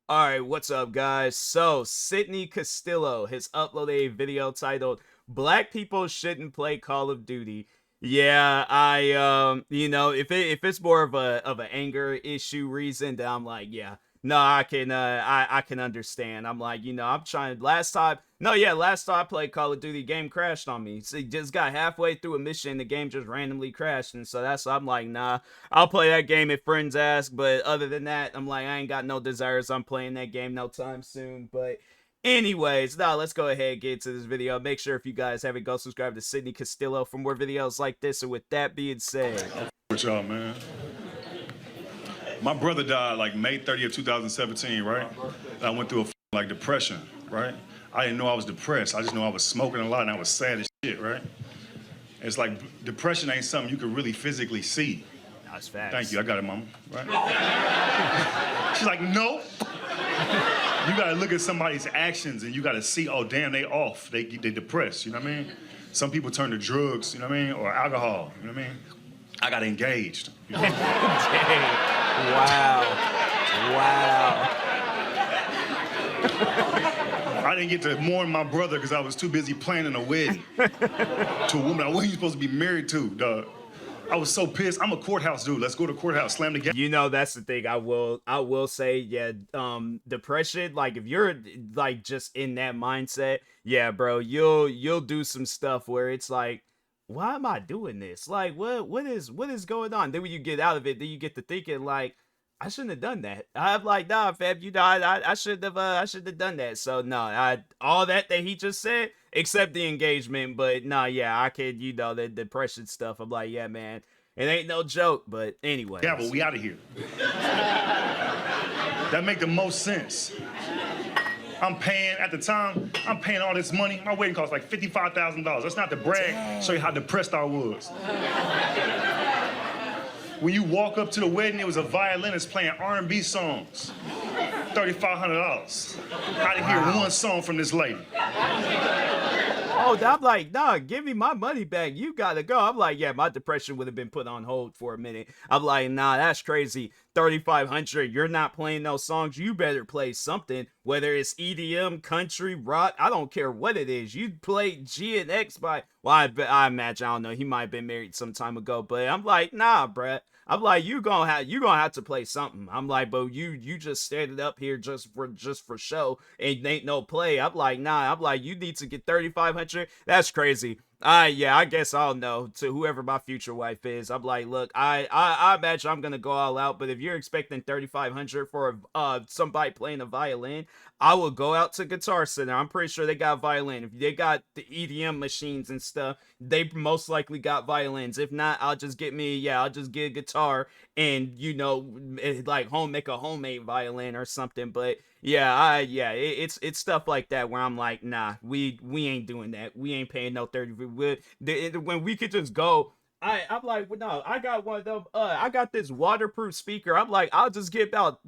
Alright, what's up guys? So, Sydney Castillo has uploaded a video titled Black People Shouldn't Play Call of Duty. Yeah, if it's more of an anger issue reason, then I'm like, yeah. No, I can understand. I'm like, I'm trying last time I played Call of Duty, game crashed on me. So just got halfway through a mission, the game just randomly crashed, and so that's I'm like, nah, I'll play that game if friends ask, but other than that, I'm like, I ain't got no desires on playing that game no time soon. But anyways, now let's go ahead and get into this video. Make sure if you guys haven't, go subscribe to Sydney Castillo for more videos like this. And with that being said, with y'all, man. My brother died like May 30th, 2017, right? And I went through a depression, right? I didn't know I was depressed. I just know I was smoking a lot and I was sad as shit, right? It's like depression ain't something you can really physically see. That's facts. Thank you, I got it, mama, right? She's like, no. You gotta look at somebody's actions and you gotta see, oh damn, they off, they depressed, you know what I mean? Some people turn to drugs, you know what I mean, or alcohol, you know what I mean? I got engaged. You know? Wow. I didn't get to mourn my brother because I was too busy planning a wedding to a woman I wasn't supposed to be married to, dog. I was so pissed. I'm a courthouse dude. Let's go to courthouse, slam the gate. That's the thing. I will say, yeah, depression, like if you're like just in that mindset, yeah, bro, you'll do some stuff where it's like, why am I doing this? Like, what is going on? Then when you get out of it, then you get to thinking like, I shouldn't have done that. I'm like, nah, fam, I should have done that. So no, all that he just said, except the engagement. But nah, yeah, I could, the depression stuff. I'm like, yeah, man, it ain't no joke. But anyway, yeah, but we out of here. That make the most sense. I'm paying all this money. My wedding cost like $55,000. That's not to brag. Dang. Show you how depressed I was. When you walk up to the wedding, it was a violinist playing R&B songs. $3,500. I didn't hear one song from this lady. Oh, I'm like, nah, give me my money back. You gotta go. I'm like, yeah, my depression would have been put on hold for a minute. I'm like, nah, that's crazy. 3,500. You're not playing those songs. You better play something, whether it's EDM, country, rock. I don't care what it is. You play G and X by, well, I imagine, I don't know. He might have been married some time ago, but I'm like, nah, bruh. I'm like, you gonna have to play something. I'm like, but you just standing up here just for show and ain't no play. I'm like, nah. I'm like, you need to get 3,500. That's crazy. Yeah, I guess I'll know to whoever my future wife is. I'm like, look, I imagine I'm gonna go all out, but if you're expecting 3,500 for somebody playing a violin, I will go out to Guitar Center. I'm pretty sure they got violin. If they got the EDM machines and stuff, they most likely got violins. If not, I'll just get a guitar and like make a homemade violin or something. But yeah, it's stuff like that where I'm like, nah, we ain't doing that. We ain't paying no 30. When we could just go. I'm like, well, no, I got one of them. I got this waterproof speaker. I'm like, I'll just get about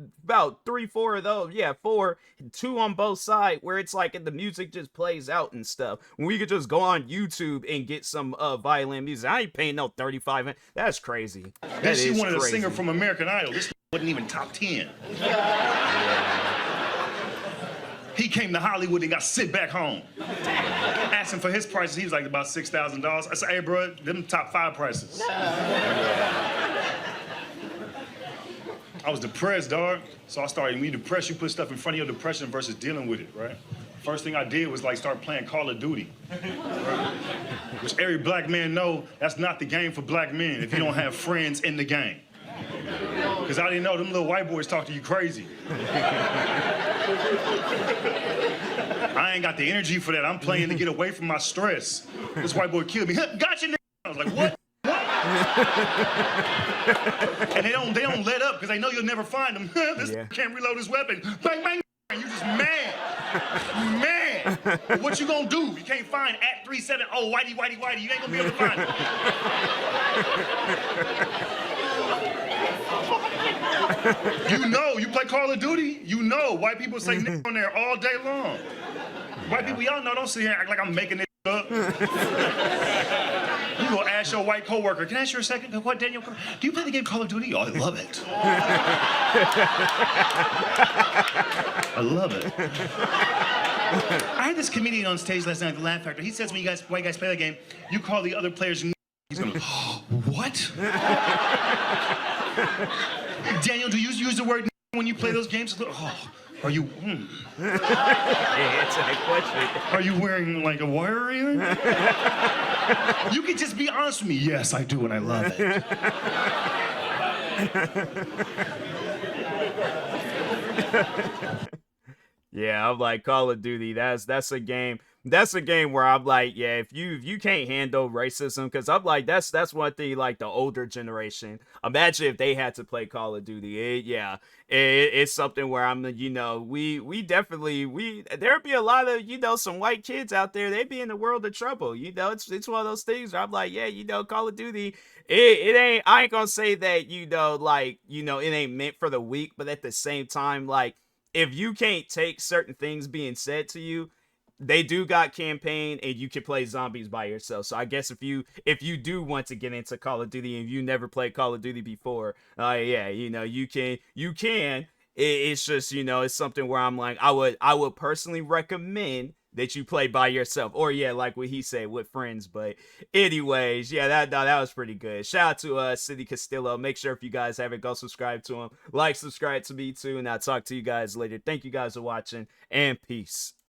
3-4 of those. Yeah, 4, 2 on both sides, where it's like, and the music just plays out and stuff. When we could just go on YouTube and get some violin music. I ain't paying no 35. That's crazy. Then she wanted a singer from American Idol. This wasn't even top 10. He came to Hollywood and got sit back home. Asked him for his prices, he was like about $6,000. I said, hey, bro, them top 5 prices. I was depressed, dog. So I started, when you depressed, you put stuff in front of your depression versus dealing with it, right? First thing I did was like start playing Call of Duty. Right? Which every black man know, that's not the game for black men if you don't have friends in the game. Because I didn't know them little white boys talk to you crazy. I ain't got the energy for that. I'm playing to get away from my stress. This white boy killed me. Gotcha, nigga. I was like, what? And they don't let up because they know you'll never find them. This can't reload his weapon. Bang, bang. And you just mad. Mad. But what you gonna do? You can't find at 370. Oh, whitey. You ain't gonna be able to find it. You play Call of Duty, white people say nigga on there all day long. White people, y'all know, don't sit here and act like I'm making it up. You gonna ask your white coworker, can I ask you a second? What, Daniel? Do you play the game Call of Duty? Oh, I love it. I love it. I had this comedian on stage last night at the Laugh Factory. He says when you guys, white guys play the game, you call the other players. He's going, oh, what? Daniel, do you use the word when you play those games? Oh, are you? Answer that question. Are you wearing like a wire earring? You can just be honest with me. Yes, I do, and I love it. Yeah, I'm like Call of Duty. That's a game. That's a game where I'm like, yeah, if you can't handle racism, because I'm like, that's one thing. Like the older generation, imagine if they had to play Call of Duty. It's something where I'm, we definitely there'd be a lot of some white kids out there. They'd be in the world of trouble. It's one of those things where I'm like, yeah, Call of Duty. It ain't. I ain't gonna say that it ain't meant for the weak, but at the same time, like, if you can't take certain things being said to you, they do got campaign and you can play zombies by yourself. So I guess if you do want to get into Call of Duty and you never played Call of Duty before, you can. It's just, it's something where I'm like, I would personally recommend that you play by yourself, or like what he said, with friends. But anyways, that was pretty good. Shout out to City Castillo. Make sure if you guys haven't, go subscribe to him, subscribe to me too, and I'll talk to you guys later. Thank you guys for watching, and peace.